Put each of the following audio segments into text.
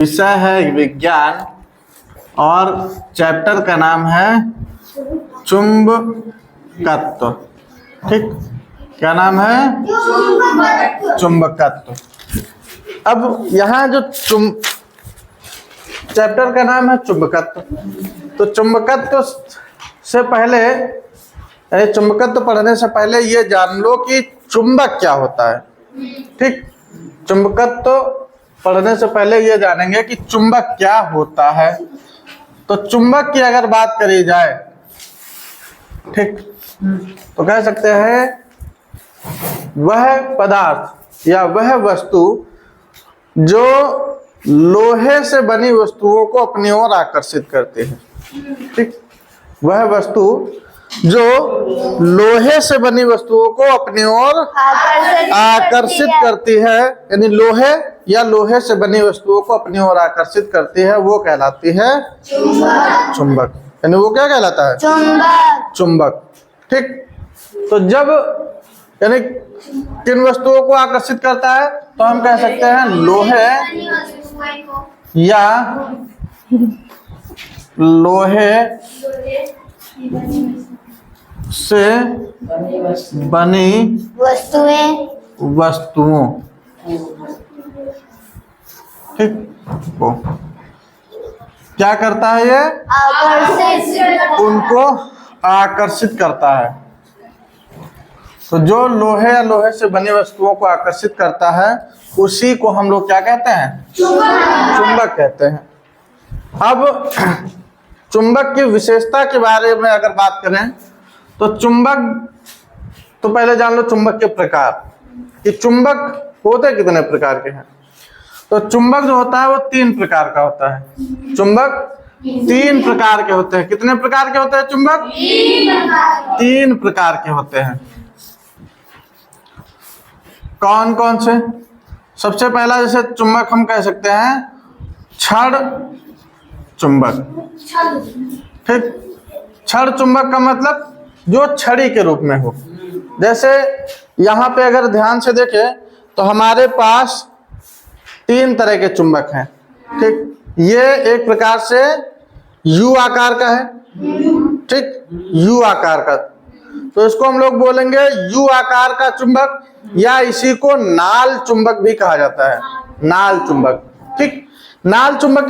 विषय है विज्ञान और चैप्टर का नाम है चुंबकत्व। ठीक, क्या नाम है? चुंबकत्व। अब यहाँ जो चैप्टर का नाम है चुंबकत्व, तो चुंबकत्व से पहले, चुंबकत्व पढ़ने से पहले ये जान लो कि चुंबक क्या होता है। ठीक, चुंबकत्व पढ़ने से पहले ये जानेंगे कि चुंबक क्या होता है। तो चुंबक की अगर बात करी जाए, ठीक, तो कह सकते हैं वह पदार्थ या वह वस्तु जो लोहे से बनी वस्तुओं को अपनी ओर आकर्षित करती है। ठीक, वह वस्तु जो लोहे से बनी वस्तुओं को अपनी ओर आकर्षित करती है, यानी लोहे या लोहे से बनी वस्तुओं को अपनी ओर आकर्षित करती है, वो कहलाती है चुंबक। यानी वो क्या कहलाता है? चुंबक। ठीक, तो जब यानी किन वस्तुओं को आकर्षित करता है, तो हम कह सकते हैं लोहे या लोहे से बनी वस्तुओं। ठीक, वो क्या करता है? ये उनको आकर्षित करता है। तो जो लोहे या लोहे से बनी वस्तुओं को आकर्षित करता है, उसी को हम लोग क्या कहते हैं? चुंबक कहते हैं। अब चुंबक की विशेषता के बारे में अगर बात करें, तो चुंबक, तो पहले जान लो चुंबक के प्रकार कि चुंबक होते कितने प्रकार के हैं। तो चुंबक जो होता है वो 3 प्रकार का होता है। चुंबक 3 प्रकार के होते हैं। कितने प्रकार के होते हैं चुंबक? 3 प्रकार के होते हैं। कौन कौन से? सबसे पहला जैसे चुंबक हम कह सकते हैं छड़ चुंबक। ठीक, छड़ चुंबक का मतलब जो छड़ी के रूप में हो। जैसे यहाँ पे अगर ध्यान से देखें तो हमारे पास 3 तरह के चुंबक हैं। ठीक, ये एक प्रकार से यू आकार का है। ठीक, यू आकार का, तो इसको हम लोग बोलेंगे यू आकार का चुंबक, या इसी को नाल चुंबक भी कहा जाता है। नाल चुंबक। ठीक, नाल चुंबक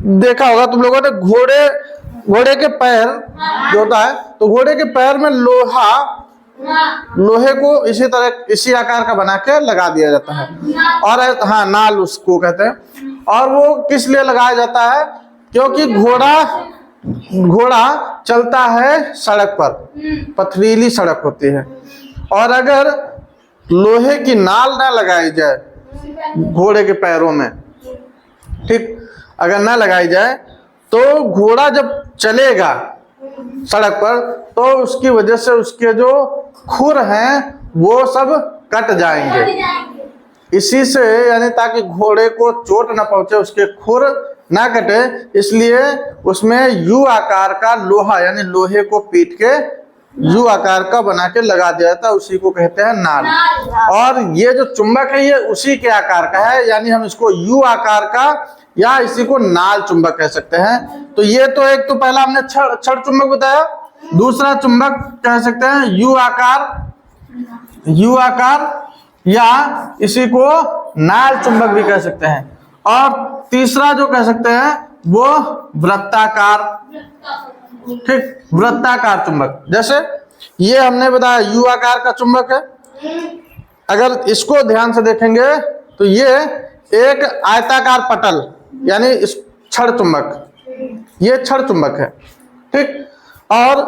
देखा होगा तुम लोगों ने, घोड़े के पैर जो होता है, तो घोड़े के पैर में लोहे को इसी आकार का बना के लगा दिया जाता है, और हाँ, नाल उसको कहते हैं। और वो किस लिए लगाया जाता है? क्योंकि घोड़ा चलता है सड़क पर, पथरीली सड़क होती है, और अगर लोहे की नाल ना लगाई जाए घोड़े के पैरों में, ठीक, अगर ना लगाई जाए, तो घोड़ा जब चलेगा सड़क पर, तो उसकी वजह से उसके जो खुर हैं वो सब कट जाएंगे। इसी से, यानी ताकि घोड़े को चोट ना पहुंचे, उसके खुर ना कटे, इसलिए उसमें यू आकार का लोहा, यानी लोहे को पीट के यू आकार का बना के लगा दिया जाता है, उसी को कहते हैं नाल। और ये जो चुंबक है ये उसी के आकार का है, यानी हम इसको यू आकार का या इसी को नाल चुंबक कह सकते हैं। तो ये तो एक तो पहला हमने छड़ चुंबक बताया। दूसरा चुंबक कह सकते हैं यू आकार या इसी को नाल चुंबक भी कह सकते हैं। और तीसरा जो कह सकते हैं वो वृत्ताकार। ठीक, वृत्ताकार चुंबक। जैसे ये हमने बताया यू आकार का चुंबक है। अगर इसको ध्यान से देखेंगे तो ये एक आयताकार पटल, यानी इस छड़ चुंबक, ये छड़ चुंबक है। ठीक, और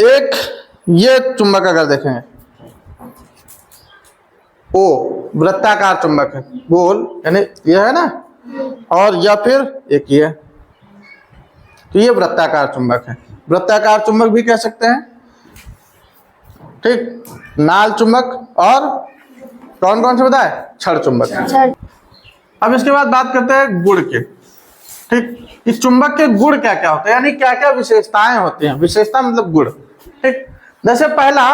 एक ये चुंबक अगर देखेंगे, ओ वृत्ताकार चुंबक है, गोल, यानी ये है ना, और या फिर एक ये, तो ये वृत्ताकार चुंबक है। वृत्ताकार चुंबक भी कह सकते हैं। ठीक, नाल चुंबक और कौन कौन से बताए? छड़ चुंबक। अब इसके बाद बात करते हैं गुण के। ठीक, इस चुंबक के गुण क्या क्या होते हैं, यानी क्या क्या विशेषताएं होती हैं। विशेषता मतलब गुण। ठीक, जैसे पहला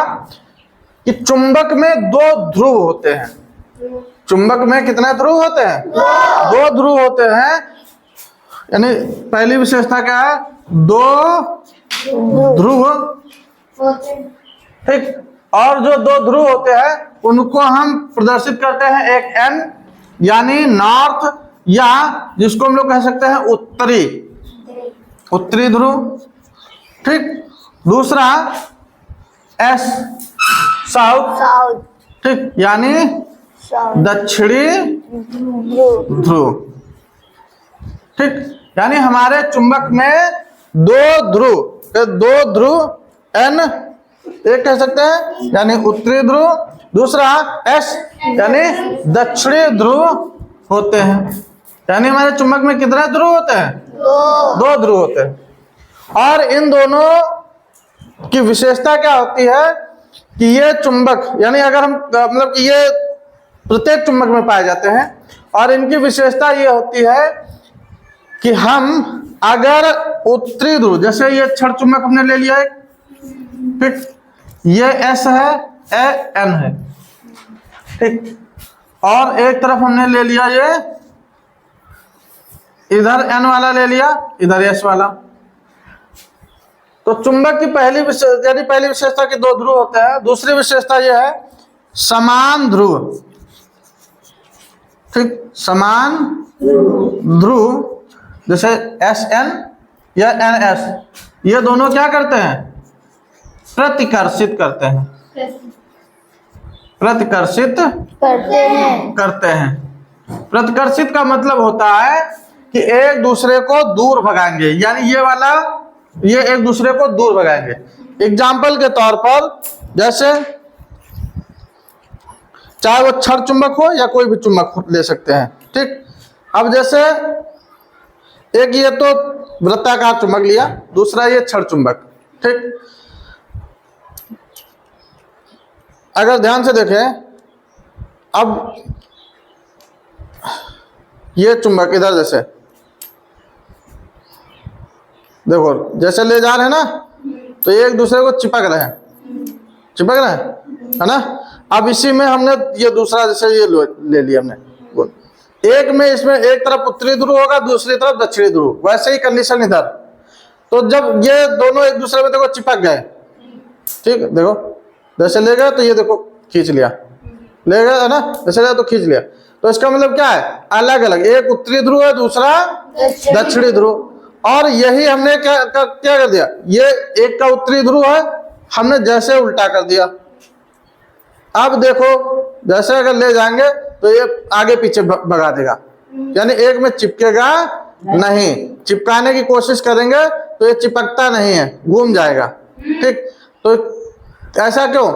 कि चुंबक में 2 ध्रुव होते हैं। चुंबक में कितने ध्रुव होते हैं? दो ध्रुव होते हैं। यानी पहली विशेषता क्या है? दो ध्रुव, ठीक। और जो दो ध्रुव होते हैं उनको हम प्रदर्शित करते हैं एक एन, यानी नॉर्थ, या जिसको हम लोग कह सकते हैं उत्तरी ध्रुव, ठीक। दूसरा एस, साउथ, ठीक, यानी दक्षिणी ध्रुव, ठीक। यानी हमारे चुंबक में दो ध्रुव एन, एक कह सकते हैं यानी उत्तरी ध्रुव, दूसरा एस यानी दक्षिणी ध्रुव होते हैं। यानी हमारे चुंबक में कितने ध्रुव होते हैं? दो ध्रुव होते हैं। और इन दोनों की विशेषता क्या होती है कि ये चुंबक, यानी अगर हम मतलब कि ये प्रत्येक चुंबक में पाए जाते हैं, और इनकी विशेषता ये होती है कि हम अगर उत्तरी ध्रुव, जैसे ये क्षण चुंबक हमने ले लिया एक, ठीक, ये एस है, एन है, ठीक, और एक तरफ हमने ले लिया ये इधर एन वाला ले लिया, इधर एस वाला। तो चुंबक की पहली विशेषता के दो ध्रुव होते हैं। दूसरी विशेषता यह है समान ध्रुव, ठीक, समान ध्रुव, जैसे एस एन या एन एस, ये दोनों क्या करते हैं? प्रतिकर्षित करते हैं, प्रतिकर्षित करते हैं। प्रतिकर्षित का मतलब होता है कि एक दूसरे को दूर भगाएंगे, यानी ये एक दूसरे को दूर भगाएंगे। एग्जाम्पल के तौर पर, जैसे चाहे वो क्षण चुंबक हो या कोई भी चुंबक ले सकते हैं, ठीक। अब जैसे एक ये तो वृत्ताकार चुंबक लिया, दूसरा ये क्षण चुंबक, ठीक। अगर ध्यान से देखें, अब ये चुंबक इधर जैसे देखो, जैसे ले जा रहे हैं ना, तो ये एक दूसरे को चिपक रहे हैं, है ना। अब इसी में हमने ये दूसरा, जैसे ये ले लिया हमने, एक में इसमें एक तरफ उत्तरी ध्रुव होगा, दूसरी तरफ दक्षिणी ध्रुव, वैसे ही कंडीशन इधर। तो जब ये दोनों एक दूसरे में देखो चिपक गए, ठीक, देखो जैसे ले गए तो ये देखो खींच लिया, ले गए है ना, जैसे ले तो खींच लिया। तो इसका मतलब क्या है? अलग अलग, एक उत्तरी ध्रुव है, दूसरा दक्षिणी ध्रुव। और यही हमने क्या कर दिया, ये एक का उत्तरी ध्रुव है, हमने जैसे उल्टा कर दिया। अब देखो जैसे अगर ले जाएंगे तो ये आगे पीछे भगा देगा, यानी एक में चिपकेगा नहीं। चिपकाने की कोशिश करेंगे तो ये चिपकता नहीं है, घूम जाएगा, ठीक। तो ऐसा क्यों?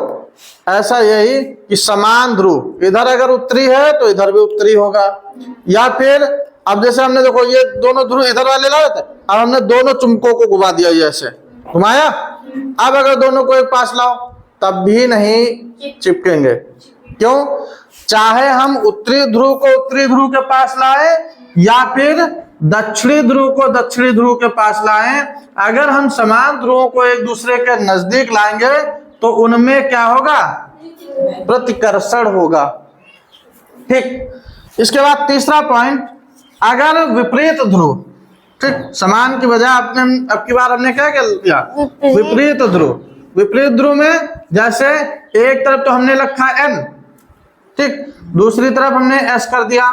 ऐसा यही कि समान ध्रुव, इधर अगर उत्तरी है तो इधर भी उत्तरी होगा। या फिर अब जैसे हमने देखो ये दोनों ध्रुव इधर वाले लाए थे, अब हमने दोनों चुंबकों को घुमा दिया, ऐसे घुमाया। अब अगर दोनों को एक पास लाओ तब भी नहीं चिपकेंगे। क्यों? चाहे हम उत्तरी ध्रुव को उत्तरी ध्रुव के पास लाए या फिर दक्षिणी ध्रुव को दक्षिणी ध्रुव के पास लाएं, अगर हम समान ध्रुवों को एक दूसरे के नजदीक लाएंगे तो उनमें क्या होगा? प्रतिकर्षण होगा, ठीक। इसके बाद तीसरा पॉइंट, अगर विपरीत ध्रुव, ठीक, समान की बजाय अब की बार हमने क्या किया? विपरीत ध्रुव। विपरीत ध्रुव में जैसे एक तरफ तो हमने रखा एन, ठीक, दूसरी तरफ हमने एस कर दिया,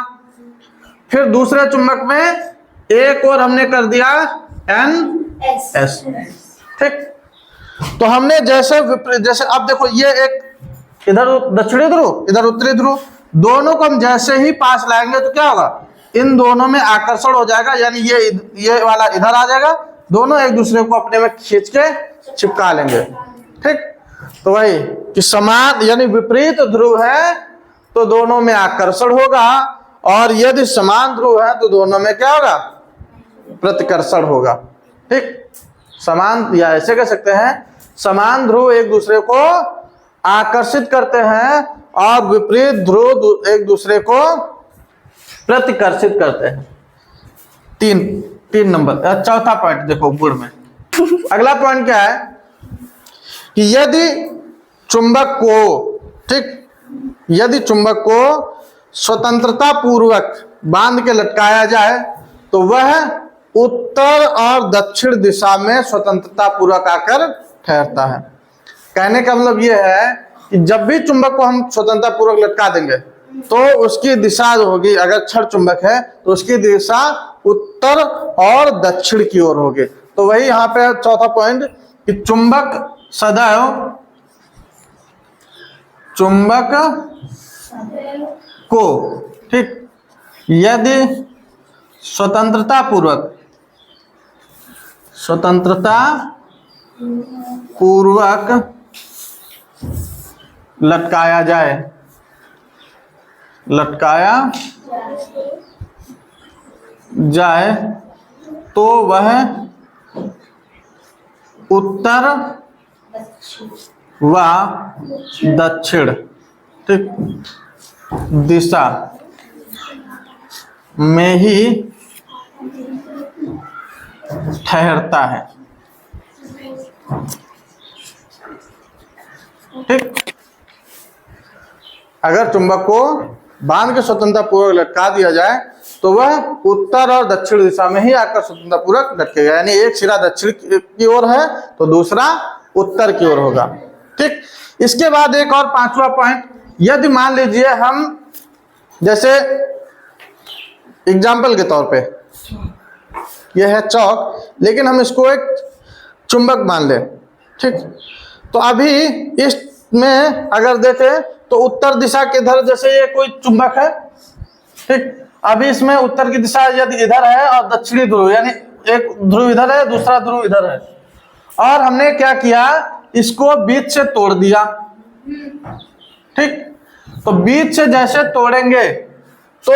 फिर दूसरे चुंबक में एक और हमने कर दिया एन एस, ठीक। तो हमने जैसे अब देखो ये एक इधर दक्षिणी ध्रुव, इधर उत्तरी ध्रुव, दोनों को हम जैसे ही पास लाएंगे तो क्या होगा? इन दोनों में आकर्षण हो जाएगा, यानी ये वाला इधर आ जाएगा, दोनों एक दूसरे को अपने में खींच के चिपका लेंगे, ठीक। तो वही कि समान यानी विपरीत ध्रुव है तो दोनों में आकर्षण होगा, और यदि समान ध्रुव है तो दोनों में क्या होगा? प्रतिकर्षण होगा, ठीक। समान, या ऐसे कह सकते हैं समान ध्रुव एक दूसरे को आकर्षित करते हैं और विपरीत ध्रुव एक दूसरे को प्रतिकर्षित करते हैं। तीन नंबर। चौथा पॉइंट देखो गुण में। अगला पॉइंट क्या है कि यदि चुंबक को, ठीक, यदि चुंबक को स्वतंत्रता पूर्वक बांध के लटकाया जाए तो वह उत्तर और दक्षिण दिशा में स्वतंत्रता पूर्वक आकर ठहरता है। कहने का मतलब यह है कि जब भी चुंबक को हम स्वतंत्रता पूर्वक लटका देंगे तो उसकी दिशा जो होगी, अगर क्षण चुंबक है तो उसकी दिशा उत्तर और दक्षिण की ओर होगी। तो वही यहाँ पे चौथा पॉइंट कि चुंबक सदैव चुंबक को, ठीक, यदि स्वतंत्रता पूर्वक लटकाया जाए तो वह उत्तर व दक्षिण, ठीक, दिशा में ही ठहरता है। ठीक, अगर चुंबक को बांध के स्वतंत्रता पूर्वक लटका दिया जाए तो वह उत्तर और दक्षिण दिशा में ही आकर स्वतंत्रता पूर्वक लटकेगा। यानी एक सिरा दक्षिण की ओर है तो दूसरा उत्तर की ओर होगा। ठीक, इसके बाद एक और पांचवा पॉइंट, यदि मान लीजिए हम, जैसे एग्जाम्पल के तौर पे यह है चौक, लेकिन हम इसको एक चुंबक मान लें। ठीक, तो अभी इसमें अगर देखें तो उत्तर दिशा के इधर जैसे ये कोई चुंबक है, ठीक, अभी इसमें उत्तर की दिशा यदि इधर है और दक्षिणी ध्रुव, यानी एक ध्रुव इधर है दूसरा ध्रुव इधर है, और हमने क्या किया, इसको बीच से तोड़ दिया। ठीक, तो बीच से जैसे तोड़ेंगे तो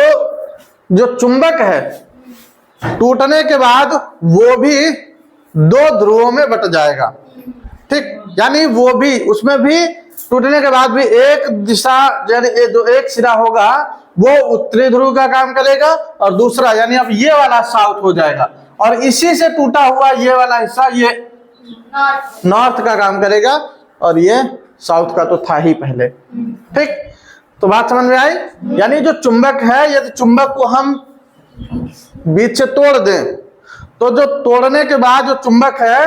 जो चुंबक है टूटने के बाद वो भी दो ध्रुवों में बट जाएगा। ठीक, यानी वो भी, उसमें भी टूटने के बाद भी एक दिशा, यानी जो एक सिरा होगा वो उत्तरी ध्रुव का काम करेगा और दूसरा, यानी अब ये वाला साउथ हो जाएगा, और इसी से टूटा हुआ ये वाला हिस्सा ये नॉर्थ का काम करेगा, और ये साउथ का तो था ही पहले। ठीक, तो बात समझ में आई। यानी जो चुंबक है, यदि चुंबक को हम बीच से तोड़ दें तो जो तोड़ने के बाद जो चुंबक है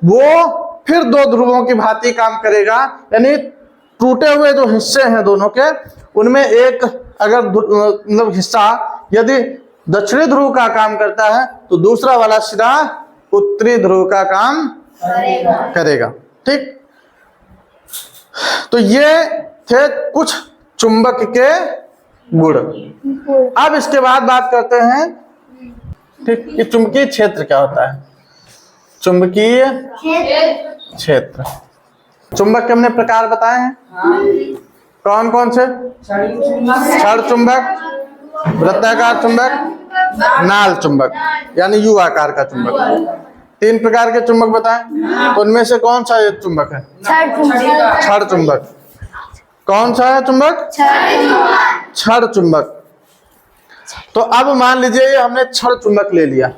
वो फिर दो ध्रुवों की भांति काम करेगा। यानी टूटे हुए जो हिस्से हैं दोनों के, उनमें एक अगर मतलब हिस्सा यदि दक्षिणी ध्रुव का काम करता है तो दूसरा वाला सिरा उत्तरी ध्रुव का काम करेगा। ठीक, तो ये थे कुछ चुंबक के गुण। अब इसके बाद बात करते हैं, ठीक, कि चुंबकीय क्षेत्र क्या होता है। चुंबकीय क्षेत्र, चुंबक के हमने प्रकार बताए हैं। कौन कौन से? क्षण चुंबक, वृत्ताकार चुंबक, नाल चुंबक, यानी यू आकार का चुंबक। तीन प्रकार के चुंबक बताएं, तो उनमें से कौन सा चुंबक है? क्षण चुंबक। कौन सा है चुंबक? क्षण चुंबक। तो अब मान लीजिए ये हमने क्षण चुंबक ले लिया,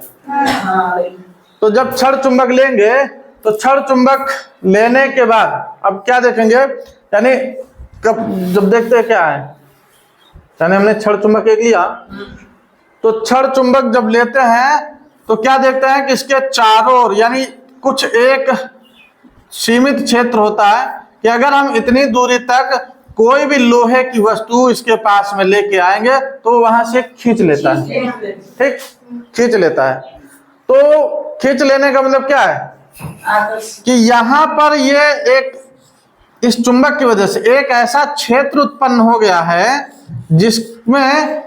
तो जब क्षण चुंबक लेंगे तो क्षण चुंबक लेने के बाद अब क्या देखेंगे, यानी कब जब देखते हैं क्या है, यानी हमने क्षण चुंबक एक लिया, तो क्षण चुंबक जब लेते हैं तो क्या देखते हैं कि इसके चारों ओर, यानी कुछ एक सीमित क्षेत्र होता है कि अगर हम इतनी दूरी तक कोई भी लोहे की वस्तु इसके पास में लेके आएंगे तो वहां से खींच लेता है। ठीक, खींच लेता है। तो खींच लेने का मतलब क्या है कि यहां पर ये एक, इस चुंबक की वजह से एक ऐसा क्षेत्र उत्पन्न हो गया है जिसमें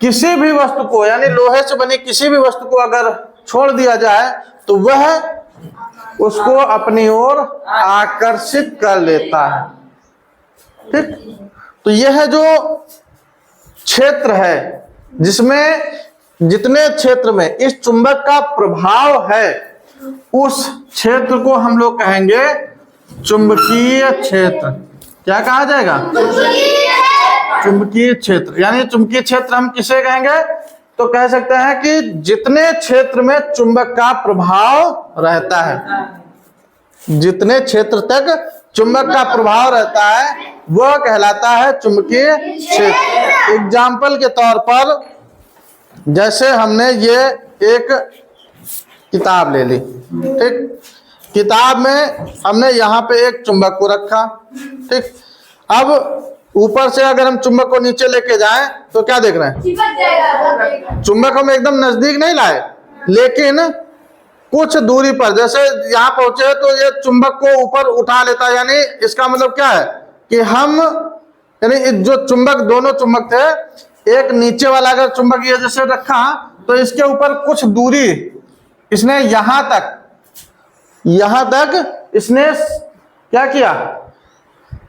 किसी भी वस्तु को, यानी लोहे से बनी किसी भी वस्तु को अगर छोड़ दिया जाए तो वह उसको अपनी ओर आकर्षित कर लेता है। ठीक, तो यह जो क्षेत्र है जिसमें जितने क्षेत्र में इस चुंबक का प्रभाव है उस क्षेत्र को हम लोग कहेंगे चुंबकीय क्षेत्र। क्या कहा जाएगा? चुंबकीय क्षेत्र। यानी चुंबकीय क्षेत्र हम किसे कहेंगे, तो कह सकते हैं कि जितने क्षेत्र में चुंबक का प्रभाव रहता है, जितने क्षेत्र तक चुंबक का प्रभाव रहता है वह कहलाता है चुंबकीय क्षेत्र। एग्जाम्पल के तौर पर जैसे हमने ये एक किताब ले ली, ठीक, किताब में हमने यहाँ पे एक चुंबक को रखा, ठीक। अब ऊपर से अगर हम चुंबक को नीचे लेके जाएं तो क्या देख रहे हैं, चुंबक हम एकदम नजदीक नहीं लाए, लेकिन कुछ दूरी पर, जैसे यहाँ पहुंचे तो ये चुंबक को ऊपर उठा लेता है। यानी इसका मतलब क्या है कि हम, यानी जो चुंबक, दोनों चुंबक थे, एक नीचे वाला अगर चुंबक ये जैसे रखा तो इसके ऊपर कुछ दूरी इसने यहां तक इसने क्या किया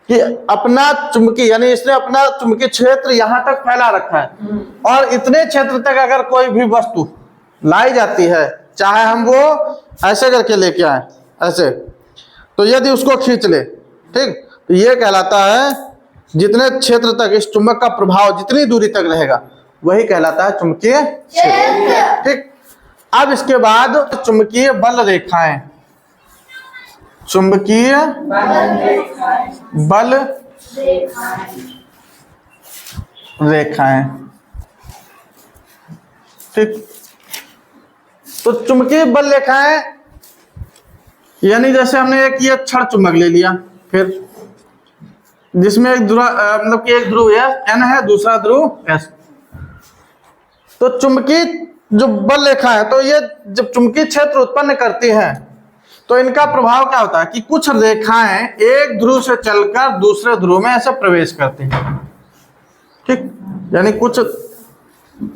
कि अपना चुंबकीय, यानी इसने अपना चुंबकीय क्षेत्र यहां तक फैला रखा है। और इतने क्षेत्र तक अगर कोई भी वस्तु लाई जाती है, चाहे हम वो ऐसे करके लेके आए ऐसे, तो यदि उसको खींच ले, ठीक, तो ये कहलाता है जितने क्षेत्र तक इस चुंबक का प्रभाव जितनी दूरी तक रहेगा वही कहलाता है चुंबकीय क्षेत्र, ठीक। अब इसके बाद चुंबकीय बल रेखाएं, चुंबकीय बल रेखाएं, ठीक। तो चुंबकीय बल रेखाएं यानी जैसे हमने एक ये क्षण चुंबक ले लिया, फिर जिसमें एक ध्रुव, मतलब कि एक ध्रुव N है, दूसरा ध्रुव S। तो चुंबकीय जो बल रेखा है, तो ये जब चुंबकीय क्षेत्र उत्पन्न करती हैं तो इनका प्रभाव क्या होता है कि कुछ रेखाएं एक ध्रुव से चलकर दूसरे ध्रुव में ऐसे प्रवेश करती हैं, ठीक। यानी कुछ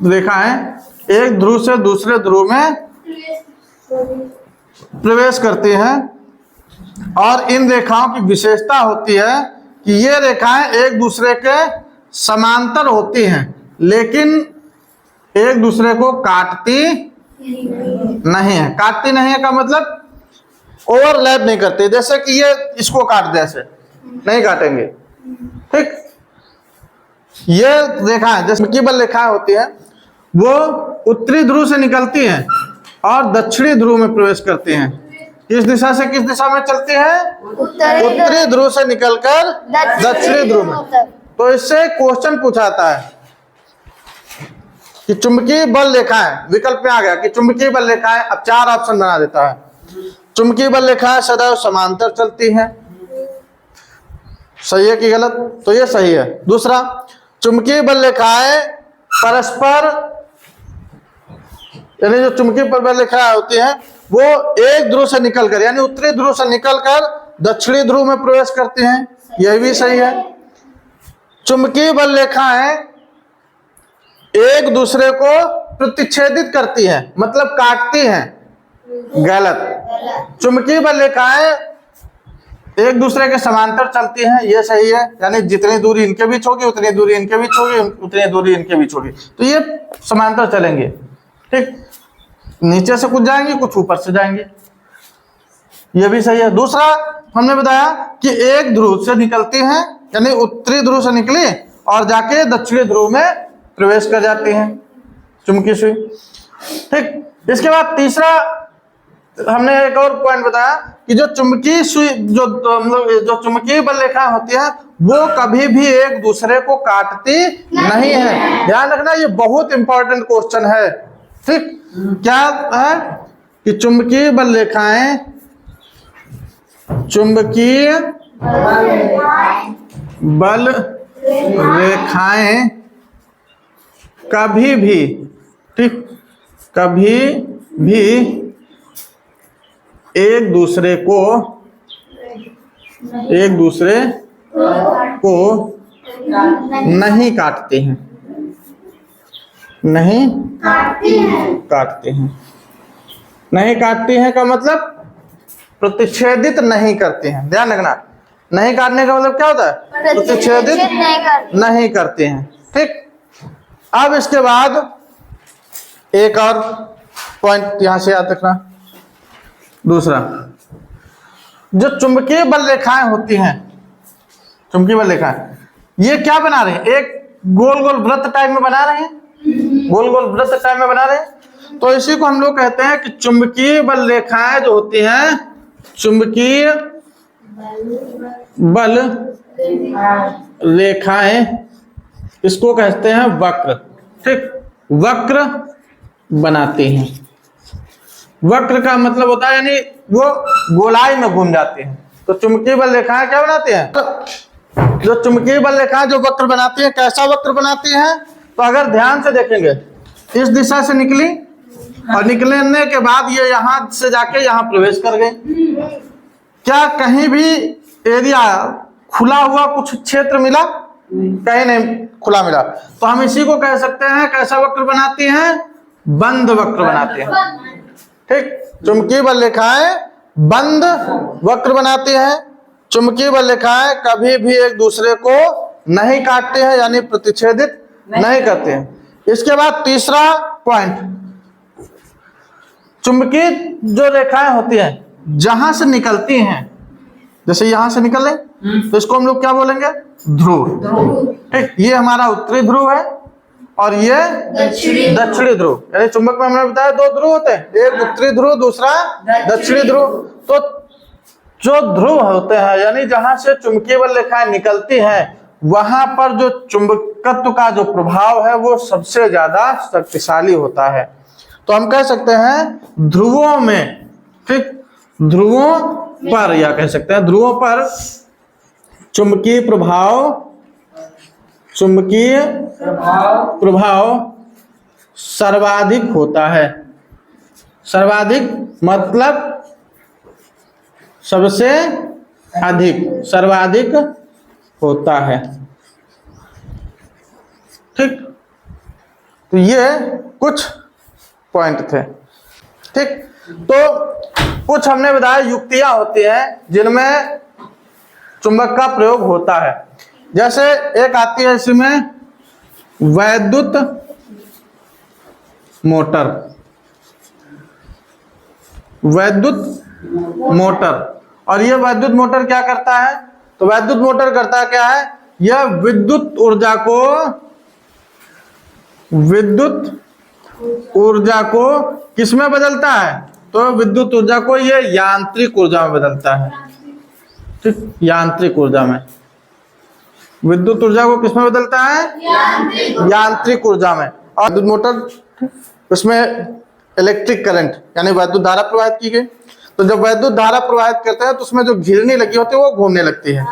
रेखाएं एक ध्रुव से दूसरे ध्रुव में प्रवेश करती हैं, और इन रेखाओं की विशेषता होती है कि ये रेखाएं एक दूसरे के समांतर होती हैं, लेकिन एक दूसरे को काटती नहीं है। काटती नहीं है का मतलब ओवरलैप नहीं करती, जैसे कि ये इसको काट दे, ऐसे नहीं काटेंगे, ठीक। ये रेखाएं जैसे की बल रेखाएं होती है, वो उत्तरी ध्रुव से निकलती हैं और दक्षिणी ध्रुव में प्रवेश करती हैं। किस दिशा से किस दिशा में चलती है, उत्तरी ध्रुव से निकलकर दक्षिणी ध्रुव में। तो इससे क्वेश्चन पूछाता है कि चुंबकीय बल रेखाएं, विकल्प में आ गया कि चुंबकीय बल रेखाएं, अब 4 ऑप्शन बना देता है। चुंबकीय बल रेखाएं सदैव समांतर चलती हैं, सही है कि गलत, तो ये सही है। दूसरा, चुंबकीय बल रेखाएं परस्पर, यानी जो चुंबकीय बल रेखाएं होती हैं वो एक ध्रुव से निकलकर, यानी उत्तरी ध्रुव से निकलकर दक्षिणी ध्रुव में प्रवेश करती हैं, यह भी सही है। चुंबकीय बल रेखाएं एक दूसरे को प्रतिच्छेदित करती हैं, मतलब काटती हैं, गलत। चुंबकीय बल रेखाएं एक दूसरे के समांतर चलती हैं, ये सही है। यानी जितनी दूरी इनके बीच होगी उतनी दूरी इनके बीच होगी, उतनी दूरी इनके बीच होगी, तो ये समांतर चलेंगे, ठीक। नीचे से कुछ जाएंगे, कुछ ऊपर से जाएंगे, ये भी सही है। दूसरा हमने बताया कि एक ध्रुव से निकलती हैं, यानी उत्तरी ध्रुव से निकली और जाके दक्षिणी ध्रुव में प्रवेश कर जाती हैं चुंबकीय सुई, ठीक। इसके बाद तीसरा हमने एक और पॉइंट बताया कि जो चुंबकीय सुई, जो चुंबकीय बल रेखा होती है वो कभी भी एक दूसरे को काटती नहीं है। ध्यान रखना, ये बहुत इंपॉर्टेंट क्वेश्चन है, ठीक। क्या है कि चुंबकीय बल रेखाएं, चुंबकीय बल रेखाएं कभी भी, ठीक, कभी भी एक दूसरे को नहीं काटते हैं, नहीं काटते हैं। नहीं काटती हैं का मतलब प्रतिच्छेदित नहीं करते हैं। ध्यान रखना, नहीं काटने का मतलब क्या होता है, प्रतिच्छेदित नहीं करते हैं, ठीक। अब इसके बाद एक और पॉइंट यहां से याद रखना। दूसरा, जो चुंबकीय बल रेखाएं होती हैं, चुंबकीय बल रेखाएं ये क्या बना रहे हैं, एक गोल गोल वृत्त टाइप में बना रहे हैं, गोल गोल वृत्त टाइप में बना रहे हैं। तो इसी को हम लोग कहते हैं कि चुंबकीय बल रेखाएं जो होती हैं, चुंबकीय बल रेखाएं, इसको कहते हैं वक्र। ठीक, वक्र बनाते हैं। वक्र का मतलब होता है यानी वो गोलाई में घूम जाते हैं। तो चुंबकीय बल रेखाएं क्या बनाते हैं? तो जो चुंबकीय बल रेखाएं जो वक्र बनाती हैं, कैसा वक्र बनाती हैं? तो अगर ध्यान से देखेंगे, इस दिशा से निकली और निकलने के बाद ये यहां से जाके यहां प्रवेश कर गए। क्या कहीं भी एरिया खुला हुआ कुछ क्षेत्र मिला? कहीं नहीं खुला मिला। तो हम इसी को कह सकते हैं कैसा वक्र बनाती हैं? बंद वक्र बनाते हैं। ठीक, चुंबकीय बल रेखाएं बंद वक्र बनाती हैं। चुंबकीय बल रेखाएं कभी भी एक दूसरे को नहीं काटते हैं, यानी प्रतिच्छेदित नहीं करते हैं। इसके बाद तीसरा पॉइंट, चुंबकीय जो रेखाएं होती हैं जहां से निकलती हैं, जैसे यहां से निकले तो इसको हम लोग क्या बोलेंगे? ध्रुव। ठीक, ये हमारा उत्तरी ध्रुव है और ये दक्षिणी ध्रुव। यानी चुंबक में हमने बताया दो ध्रुव होते हैं, एक उत्तरी ध्रुव, दूसरा दक्षिणी ध्रुव। तो जो ध्रुव होते हैं यानी जहां से चुंबकीय बल रेखाएं निकलती हैं, वहां पर जो चुंबकत्व का जो प्रभाव है वो सबसे ज्यादा शक्तिशाली होता है। तो हम कह सकते हैं ध्रुवों में, ठीक, ध्रुवों पर, या कह सकते हैं ध्रुवों पर चुंबकीय प्रभाव सर्वाधिक होता है। सर्वाधिक मतलब सबसे अधिक, सर्वाधिक होता है। ठीक, तो ये कुछ पॉइंट थे। ठीक, तो कुछ हमने बताया युक्तियां होती हैं जिनमें चुंबक का प्रयोग होता है। जैसे एक आती है इसमें वैद्युत मोटर। वैद्युत मोटर, और ये वैद्युत मोटर क्या करता है? तो वैद्युत मोटर करता क्या है? यह विद्युत ऊर्जा को किसमें बदलता है? तो विद्युत ऊर्जा को ये यांत्रिक ऊर्जा में बदलता है। ठीक, यांत्रिक ऊर्जा में। विद्युत ऊर्जा को किसमें बदलता है? यांत्रिक ऊर्जा में। और विद्युत मोटर, उसमें इलेक्ट्रिक करंट यानी वैद्युत धारा प्रवाहित की गई। तो जब वैद्युत धारा प्रवाहित करते हैं तो उसमें जो घिरनी लगी होती है वो घूमने लगती है,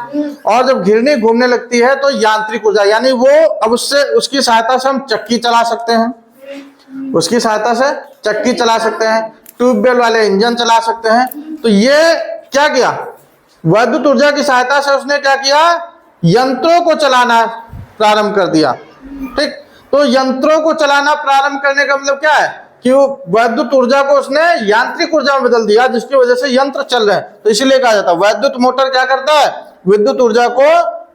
और जब घिरनी घूमने लगती है तो यांत्रिक ऊर्जा यानी वो अब उसकी सहायता से हम चक्की चला सकते हैं, उसकी सहायता से चक्की चला सकते हैं, ट्यूबवेल वाले इंजन चला सकते हैं। तो ये क्या किया? वैद्युत ऊर्जा की सहायता से उसने क्या किया? यंत्रों को चलाना प्रारंभ कर दिया। ठीक, तो यंत्रों को चलाना प्रारंभ करने का मतलब क्या है कि वो वैद्युत ऊर्जा को उसने यांत्रिक ऊर्जा में बदल दिया, जिसकी वजह से यंत्र चल रहे हैं। तो इसीलिए कहा जाता है वैद्युत मोटर क्या करता है? विद्युत ऊर्जा को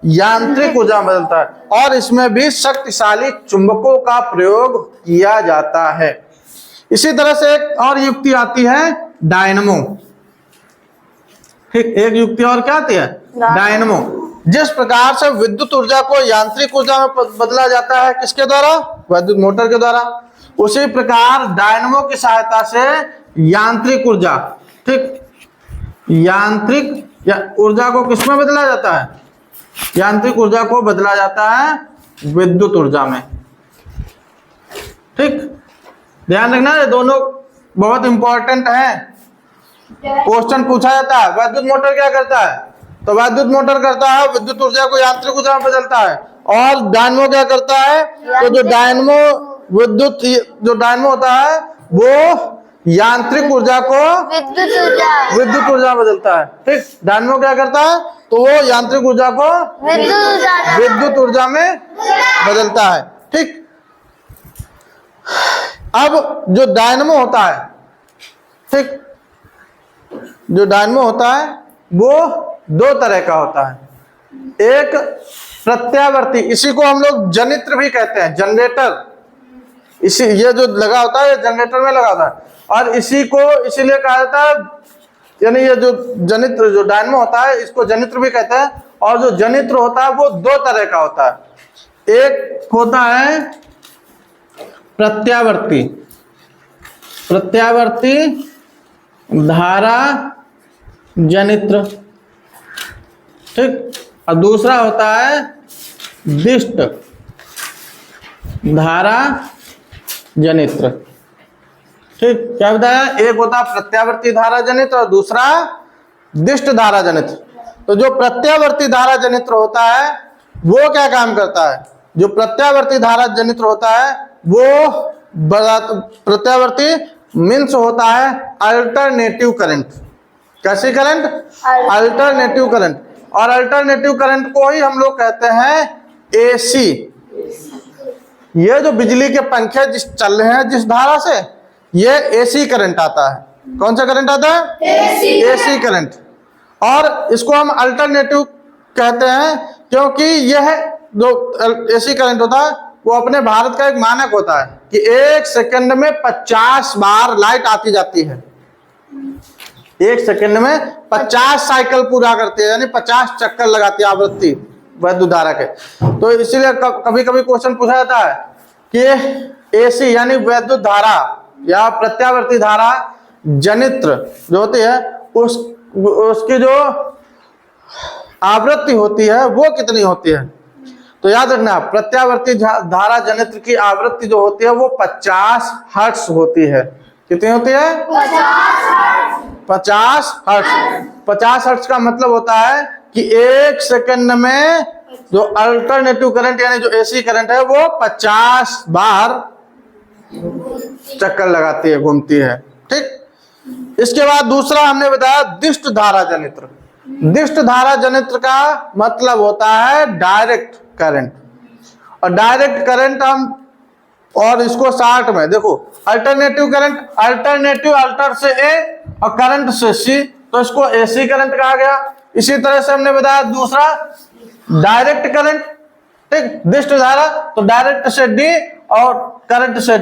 यांत्रिक ऊर्जा में बदलता है। और इसमें भी शक्तिशाली चुंबकों का प्रयोग किया जाता है। इसी तरह से एक और युक्ति आती है डायनमो। ठीक, एक युक्ति और क्या आती है? डायनमो। जिस प्रकार से विद्युत ऊर्जा को यांत्रिक ऊर्जा में बदला जाता है, किसके द्वारा? वैद्युत मोटर के द्वारा। उसी प्रकार डायनमो की सहायता से यांत्रिक ऊर्जा, ठीक, यांत्रिक ऊर्जा को किसमें बदला जाता है? यांत्रिक ऊर्जा को बदला जाता है विद्युत ऊर्जा में। ठीक, ध्यान रखना, ये दोनों बहुत इंपॉर्टेंट है। क्वेश्चन पूछा जाता है वैद्युत मोटर क्या करता है? तो वैद्युत मोटर करता है विद्युत ऊर्जा को यांत्रिक ऊर्जा में बदलता है। और डायनमो क्या करता है? तो जो डायनमो होता है वो यांत्रिक ऊर्जा को विद्युत ऊर्जा में बदलता है। ठीक, डायनमो क्या करता है? तो वो यांत्रिक ऊर्जा को विद्युत ऊर्जा में बदलता है। ठीक, अब जो डायनमो होता है, ठीक, जो डायनमो होता है वो दो तरह का होता है। एक प्रत्यावर्ती, इसी को हम लोग जनित्र भी कहते हैं, जनरेटर। इसी ये जो लगा होता है ये जनरेटर में लगा होता है, और इसी को इसीलिए कहा जाता है, यानी ये जो जनित्र, जो डायनमो होता है इसको जनित्र भी कहते हैं। और जो जनित्र होता है वो दो तरह का होता है। एक होता है प्रत्यावर्ती, प्रत्यावर्ती धारा जनित्र। ठीक। और दूसरा होता है दिष्ट धारा जनित्र। ठीक, क्या बताया? एक होता है प्रत्यावर्ती धारा जनित्र और दूसरा दिष्ट धारा जनित्र। तो जो प्रत्यावर्ती धारा जनित्र होता है वो क्या काम करता है? जो प्रत्यावर्ती धारा जनित्र होता है वो प्रत्यावर्ती मीन्स होता है अल्टरनेटिव करंट। कैसी करंट? Alternative current. और अल्टरनेटिव करंट को ही हम लोग कहते हैं एसी। ये जो बिजली के पंखे जिस चल रहे हैं जिस धारा से, ये एसी करंट आता है। कौन सा करंट आता है? AC current. और इसको हम अल्टरनेटिव कहते हैं क्योंकि यह जो एसी करंट होता है वो अपने भारत का एक मानक होता है कि 1 सेकंड में 50 बार लाइट आती जाती है। 1 सेकंड में 50 साइकिल पूरा करती है, यानी 50 चक्कर लगाती है आवृत्ति वैद्युत धारा के। तो इसीलिए कभी कभी क्वेश्चन पूछा जाता है कि एसी यानी वैद्युत धारा या प्रत्यावर्ती धारा जनित्र जो होती है उसकी जो आवृत्ति होती है वो कितनी होती है? तो याद रखना, प्रत्यावर्ती धारा जनित्र की आवृत्ति जो होती है वो 50 हर्ट्ज होती है। कितनी होती है? 50 हर्ट्ज। 50 हर्ट्ज का मतलब होता है कि 1 सेकंड में जो अल्टरनेटिव करंट यानी जो एसी करंट है वो 50 बार चक्कर लगाती है, घूमती है। ठीक। इसके बाद दूसरा हमने बताया दिष्ट धारा जनित्र। दिष्ट धारा जनित्र का मतलब होता है डायरेक्ट करंट। और डायरेक्ट करंट हम और इसको शॉर्ट में देखो, अल्टरनेटिव करंट, अल्टरनेटिव अल्टर से ए और करंट से सी, तो इसको एसी करंट कहा गया। इसी तरह से हमने बताया दूसरा डायरेक्ट करंट। ठीक, दिष्ट धारा तो डायरेक्ट से डी और करंट से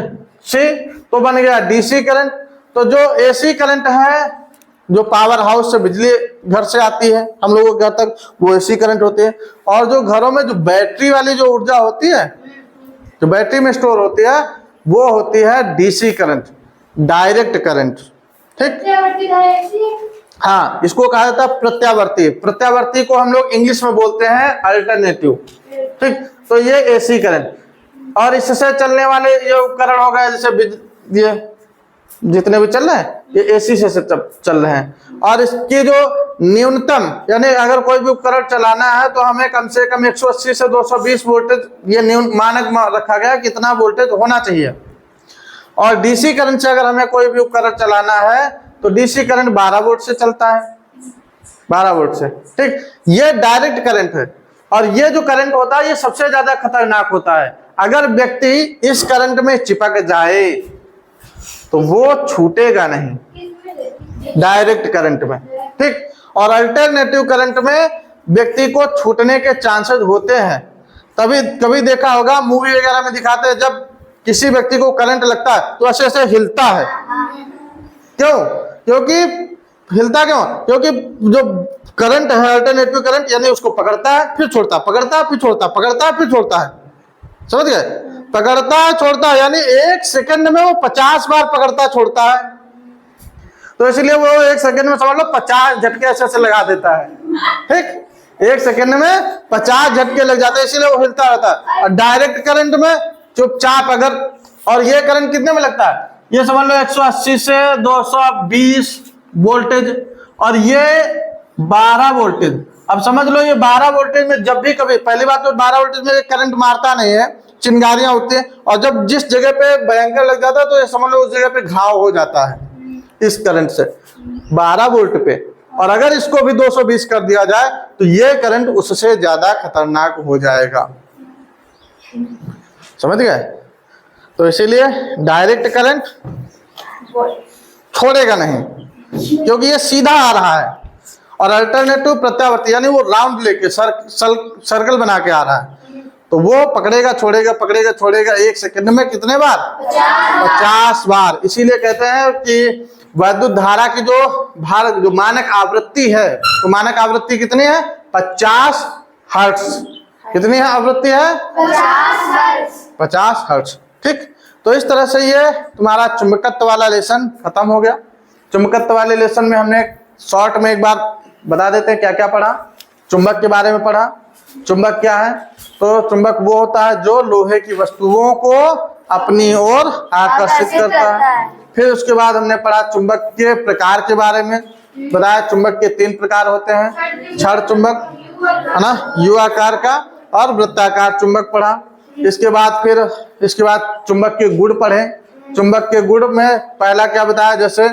सी, तो बन गया डीसी करंट। तो जो एसी करंट है जो पावर हाउस से बिजली घर से आती है हम लोगों के घर तक, वो एसी करंट होती है। और जो घरों में जो बैटरी वाली जो ऊर्जा होती है जो बैटरी में स्टोर होती है वो होती है डीसी करंट, डायरेक्ट करंट। ठीक, हाँ, इसको कहा जाता है प्रत्यावर्ती। प्रत्यावर्ती को हम लोग इंग्लिश में बोलते हैं अल्टरनेटिव। ठीक, तो ये एसी करंट। और इससे चलने वाले ये उपकरण हो गए जैसे ये जितने भी चल रहे हैं ये एसी से चल रहे हैं। और इसकी जो न्यूनतम यानी अगर कोई भी उपकरण चलाना है तो हमें कम से कम 180 से 220 वोल्टेज ये मानक रखा गया कितना वोल्टेज होना चाहिए। और डीसी करंट से अगर हमें कोई भी उपकरण चलाना है तो डीसी करंट 12 वोल्ट से चलता है, 12 वोल्ट से। ठीक, ये डायरेक्ट करंट है। और ये जो करंट होता है ये सबसे ज्यादा खतरनाक होता है। अगर व्यक्ति इस करंट में चिपक जाए तो वो छूटेगा नहीं डायरेक्ट करंट में। ठीक, और अल्टरनेटिव करंट में व्यक्ति को छूटने के चांसेस होते हैं। तभी कभी देखा होगा मूवी वगैरह में दिखाते हैं जब किसी व्यक्ति को करंट लगता है तो ऐसे ऐसे हिलता है। क्यों? क्योंकि हिलता क्यों? क्योंकि जो करंट है अल्टरनेटिव करंट यानी उसको पकड़ता है फिर छोड़ता, पकड़ता है फिर छोड़ता, पकड़ता है फिर छोड़ता है। समझ गए? पकड़ता है छोड़ता है, यानी 1 सेकंड में वो 50 बार पकड़ता छोड़ता है। तो इसलिए वो 1 सेकंड में समझ लो 50 झटके ऐसे ऐसे लगा देता है। ठीक, 1 सेकंड में 50 झटके लग जाते हैं, इसीलिए वो हिलता रहता है। और डायरेक्ट करंट में चुपचाप अगर, और ये करंट कितने में लगता है? ये समझ लो 180 से 220 वोल्टेज और ये 12 वोल्टेज। अब समझ लो ये 12 वोल्टेज में जब भी कभी, पहली बात तो 12 वोल्टेज में करंट मारता नहीं है, चिंगारियां उठती हैं। और जब जिस जगह पे भयंकर लग जाता है तो ये समझ लो उस जगह पे घाव हो जाता है इस करंट से 12 वोल्ट पे। और अगर इसको भी 220 कर दिया जाए तो ये करंट उससे ज्यादा खतरनाक हो जाएगा। समझ गए? तो इसीलिए डायरेक्ट करंट छोड़ेगा नहीं क्योंकि ये सीधा आ रहा है। और अल्टरनेटिव प्रत्यावर्ती यानी वो राउंड लेके सर्कल बना के आ रहा है, तो वो पकड़ेगा छोड़ेगा, पकड़ेगा छोड़ेगा 1 सेकंड में कितने बार? 50 बार। इसीलिए कहते हैं कि वैद्युत धारा की जो मानक आवृत्ति है, तो मानक आवृत्ति कितनी है? 50 हर्ट्ज। कितनी है आवृत्ति है? 50 हर्ट्ज। ठीक, तो इस तरह से ये तुम्हारा चुंबकत्व वाला लेसन खत्म हो गया। चुंबकत्व वाले लेसन में हमने शॉर्ट में एक बार बता देते हैं क्या क्या पढ़ा। चुंबक के बारे में पढ़ा। चुंबक क्या है? तो चुंबक वो होता है जो लोहे की वस्तुओं को अपनी ओर आकर्षित करता है। फिर उसके बाद हमने पढ़ा चुंबक के प्रकार के बारे में, बताया चुंबक के 3 प्रकार होते हैं, क्षण चुंबक है ना, यू आकार का और वृत्ताकार चुंबक पढ़ा। इसके बाद चुंबक के गुण पढ़े। चुंबक के गुण में पहला क्या बताया, जैसे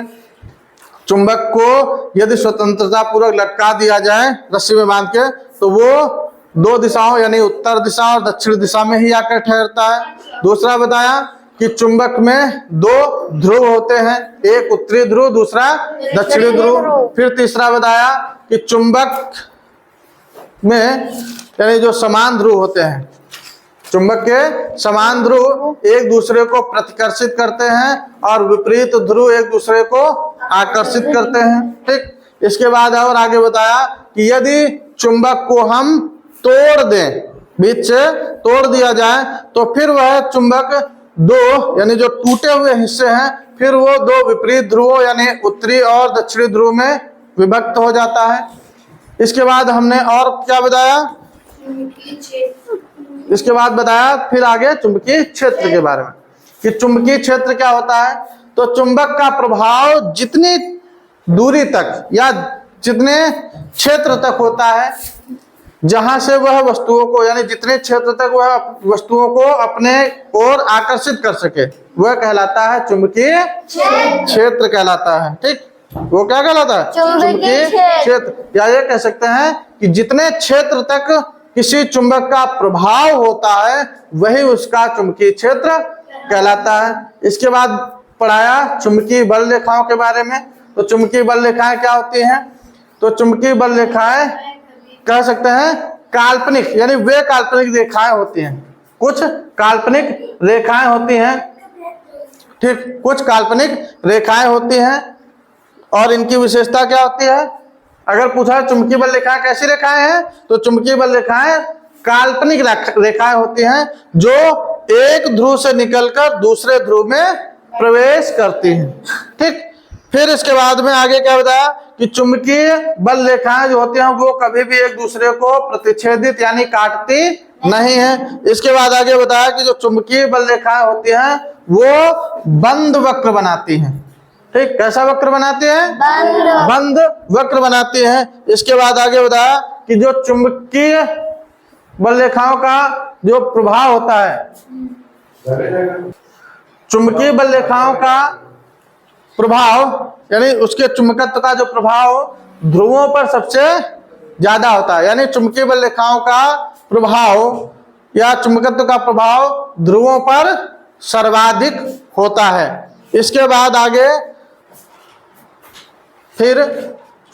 चुंबक को यदि स्वतंत्रता पूर्वक लटका दिया जाए रस्सी में बांध के, तो वो 2 दिशाओं यानी उत्तर दिशा और दक्षिण दिशा में ही आकर ठहरता है। दूसरा बताया कि चुंबक में 2 ध्रुव होते हैं, एक उत्तरी ध्रुव, दूसरा दक्षिणी ध्रुव। फिर तीसरा बताया कि चुंबक में यानी जो समान ध्रुव होते हैं, चुंबक के समान ध्रुव एक दूसरे को प्रतिकर्षित करते हैं और विपरीत ध्रुव एक दूसरे को आकर्षित करते हैं। ठीक, इसके बाद और आगे बताया कि यदि चुंबक को हम तोड़ दें, बीच से तोड़ दिया जाए, तो फिर वह चुंबक 2 यानी जो टूटे हुए हिस्से हैं, फिर वो 2 विपरीत ध्रुवों यानी उत्तरी और दक्षिणी ध्रुव में विभक्त हो जाता है। इसके बाद हमने और क्या बताया, इसके बाद बताया फिर आगे चुंबकीय क्षेत्र के बारे में कि चुंबकीय क्षेत्र क्या होता है। तो चुंबक का प्रभाव जितनी दूरी तक या जितने क्षेत्र तक होता है, जहां से वह वस्तुओं को यानी जितने क्षेत्र तक वह वस्तुओं को अपने ओर आकर्षित कर सके, वह कहलाता है चुंबकीय क्षेत्र कहलाता है। ठीक, वो क्या कहलाता है? चुंबकीय क्षेत्र। या ये कह सकते हैं कि जितने क्षेत्र तक किसी चुंबक का प्रभाव होता है, वही उसका चुंबकीय क्षेत्र कहलाता है। इसके बाद पढ़ाया चुंबकीय बल रेखाओं के बारे में। तो चुंबकीय बल रेखाएं क्या होती हैं? तो चुंबकीय बल रेखाएं कह सकते हैं काल्पनिक यानी वे काल्पनिक रेखाएं होती हैं, कुछ काल्पनिक रेखाएं होती हैं। ठीक, कुछ काल्पनिक रेखाएं होती हैं और इनकी विशेषता क्या होती है? अगर पूछा चुंबकीय बल रेखाएं कैसी रेखाएं हैं, तो चुंबकीय बल रेखाएं काल्पनिक रेखाएं होती हैं जो एक ध्रुव से निकलकर दूसरे ध्रुव में प्रवेश करती हैं। ठीक, फिर इसके बाद में आगे क्या बताया कि चुंबकीय बल रेखाएं जो होती हैं वो कभी भी एक दूसरे को प्रतिच्छेदित यानी काटती नहीं है। इसके बाद आगे बताया कि जो चुंबकीय बल रेखाएं होती हैं वो बंद वक्र बनाती हैं। ठीक, कैसा वक्र बनाती है? बंद वक्र बनाती है। इसके बाद आगे बताया कि जो चुंबकीय बल रेखाओं का जो प्रभाव होता है, चुंबकीय बल रेखाओं का प्रभाव यानी उसके चुंबकत्व का जो प्रभाव ध्रुवों पर सबसे ज्यादा होता है, यानी चुंबकीय बल रेखाओं का प्रभाव या चुंबकत्व का प्रभाव ध्रुवों पर सर्वाधिक होता है। इसके बाद आगे फिर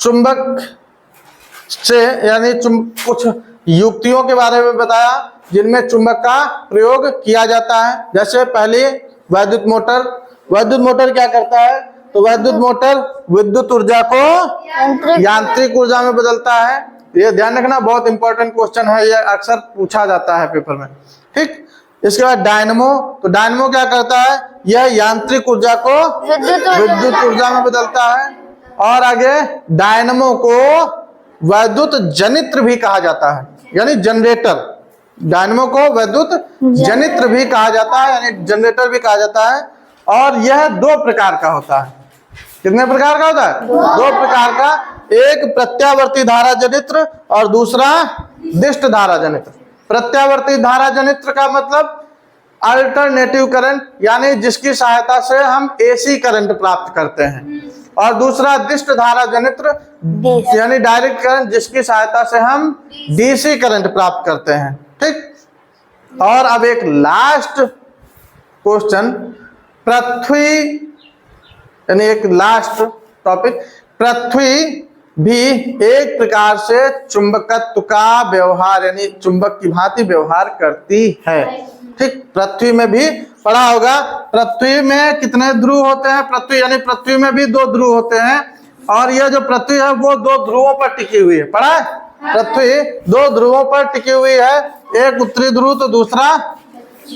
चुंबक से यानी कुछ युक्तियों के बारे में बताया जिनमें चुंबक का प्रयोग किया जाता है। जैसे पहले वैद्युत मोटर। वैद्युत मोटर क्या करता है? तो वैद्युत मोटर विद्युत ऊर्जा को यांत्रिक ऊर्जा में बदलता है। ये ध्यान रखना, बहुत इंपॉर्टेंट क्वेश्चन है, ये अक्सर पूछा जाता है पेपर में। ठीक, इसके बाद डायनमो। तो डायनमो क्या करता है? यह यांत्रिक ऊर्जा को विद्युत ऊर्जा में बदलता है। और आगे डायनमो को वैद्युत जनित्र भी कहा जाता है, यानी जनरेटर। डायनमो को वैद्युत जनित्र भी कहा जाता है, यानी जनरेटर भी कहा जाता है। और यह 2 प्रकार का होता है। कितने प्रकार का होता है? 2 प्रकार का। एक प्रत्यावर्ती धारा जनित्र और दूसरा दिष्ट धारा जनित्र। प्रत्यावर्ती धारा जनित्र का मतलब अल्टरनेटिव करंट, यानी जिसकी सहायता से हम एसी करंट प्राप्त करते हैं। और दूसरा दिष्ट धारा जनित्र यानी डायरेक्ट करंट, जिसकी सहायता से हम डीसी करंट प्राप्त करते हैं। ठीक, और अब एक लास्ट क्वेश्चन, पृथ्वी यानी एक लास्ट टॉपिक, पृथ्वी भी एक प्रकार से चुंबकत्व का व्यवहार यानी चुंबक की भांति व्यवहार करती है। ठीक, पृथ्वी में भी पढ़ा होगा। पृथ्वी में कितने ध्रुव होते हैं? पृथ्वी यानी पृथ्वी में भी 2 ध्रुव होते हैं और यह जो पृथ्वी है वो 2 ध्रुवों पर टिकी हुई है। पढ़ा है? पृथ्वी 2 ध्रुवों पर टिकी हुई है, एक उत्तरी ध्रुव तो दूसरा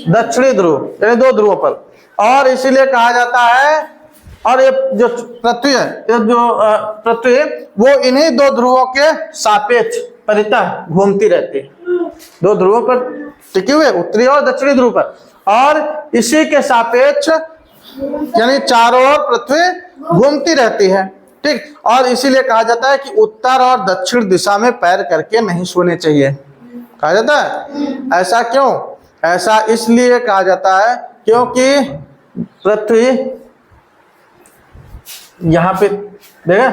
दक्षिणी ध्रुव, यानी 2 ध्रुवों पर। और इसीलिए कहा जाता है, और ये जो पृथ्वी है, ये जो पृथ्वी वो इन्हीं 2 ध्रुवों के सापेक्ष परितः घूमती रहती है, दो ध्रुवों पर टिके हुए, उत्तरी और दक्षिणी ध्रुव पर, और इसी के सापेक्ष यानी चारों ओर पृथ्वी घूमती रहती है। ठीक, और इसीलिए कहा जाता है कि उत्तर और दक्षिण दिशा में पैर करके नहीं सोने चाहिए। कहा जाता है ऐसा क्यों? ऐसा इसलिए कहा जाता है क्योंकि पृथ्वी यहाँ पे देखा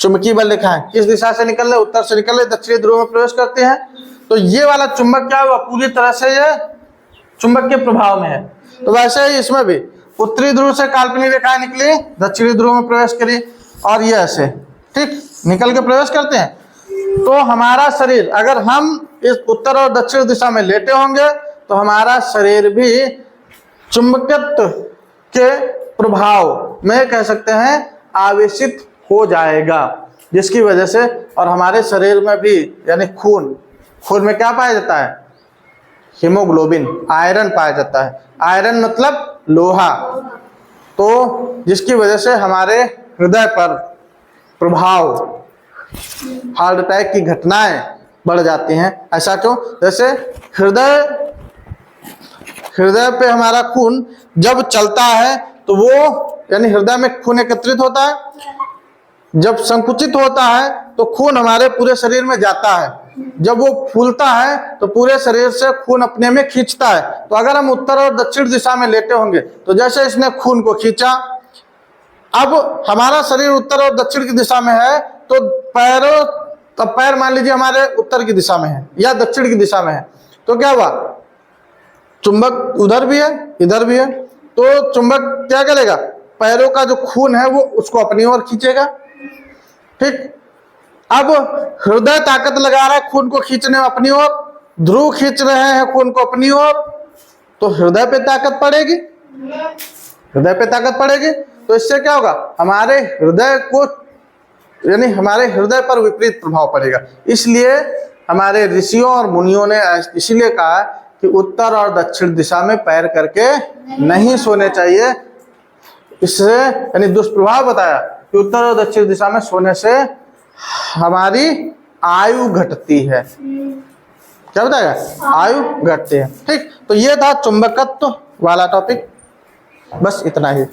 चुंबकीय बल लिखा है, किस दिशा से निकल रहे, उत्तर से निकल रहे, दक्षिणी ध्रुव में प्रवेश करते हैं। तो ये वाला चुंबक क्या हुआ, पूरी तरह से ये चुंबक के प्रभाव में है। तो वैसे ही इसमें भी उत्तरी ध्रुव से काल्पनिक रेखाएं निकली, दक्षिणी ध्रुव में प्रवेश करी, और ये ऐसे ठीक निकल के प्रवेश करते हैं। तो हमारा शरीर अगर हम इस उत्तर और दक्षिण दिशा में लेटे होंगे तो हमारा शरीर भी चुंबकत्व के प्रभाव में कह सकते हैं आवेशित हो जाएगा, जिसकी वजह से, और हमारे शरीर में भी यानी खून में क्या पाया जाता है, हीमोग्लोबिन, आयरन पाया जाता है। आयरन मतलब लोहा, तो जिसकी वजह से हमारे हृदय पर प्रभाव, हार्ट अटैक की घटनाएं बढ़ जाती हैं। ऐसा क्यों? जैसे हृदय पे हमारा खून जब चलता है तो वो यानी हृदय में खून एकत्रित होता है, जब संकुचित होता है तो खून हमारे पूरे शरीर में जाता है, जब वो फूलता है तो पूरे शरीर से खून अपने में खींचता है। तो अगर हम उत्तर और दक्षिण दिशा में लेटे होंगे तो जैसे इसने खून को खींचा, अब हमारा शरीर उत्तर और दक्षिण की दिशा में है, तो पैर मान लीजिए हमारे उत्तर की दिशा में है या दक्षिण की दिशा में है, तो क्या हुआ, चुंबक उधर भी है इधर भी है, तो चुंबक क्या करेगा, पैरों का जो खून है वो उसको अपनी ओर खींचेगा। ठीक, अब हृदय ताकत लगा रहा है खून को खींचने में अपनी ओर, ध्रुव खींच रहे हैं खून को अपनी ओर, तो हृदय पे ताकत पड़ेगी, हृदय पे ताकत पड़ेगी। तो इससे क्या होगा, हमारे हृदय को यानी हमारे हृदय पर विपरीत प्रभाव पड़ेगा। इसलिए हमारे ऋषियों और मुनियों ने इसीलिए कहा कि उत्तर और दक्षिण दिशा में पैर करके नहीं सोने चाहिए। इससे यानी दुष्प्रभाव बताया कि उत्तर और दक्षिण दिशा में सोने से हमारी आयु घटती है। क्या बताया, आयु घटती है। ठीक, तो ये था चुंबकत्व वाला टॉपिक, बस इतना ही।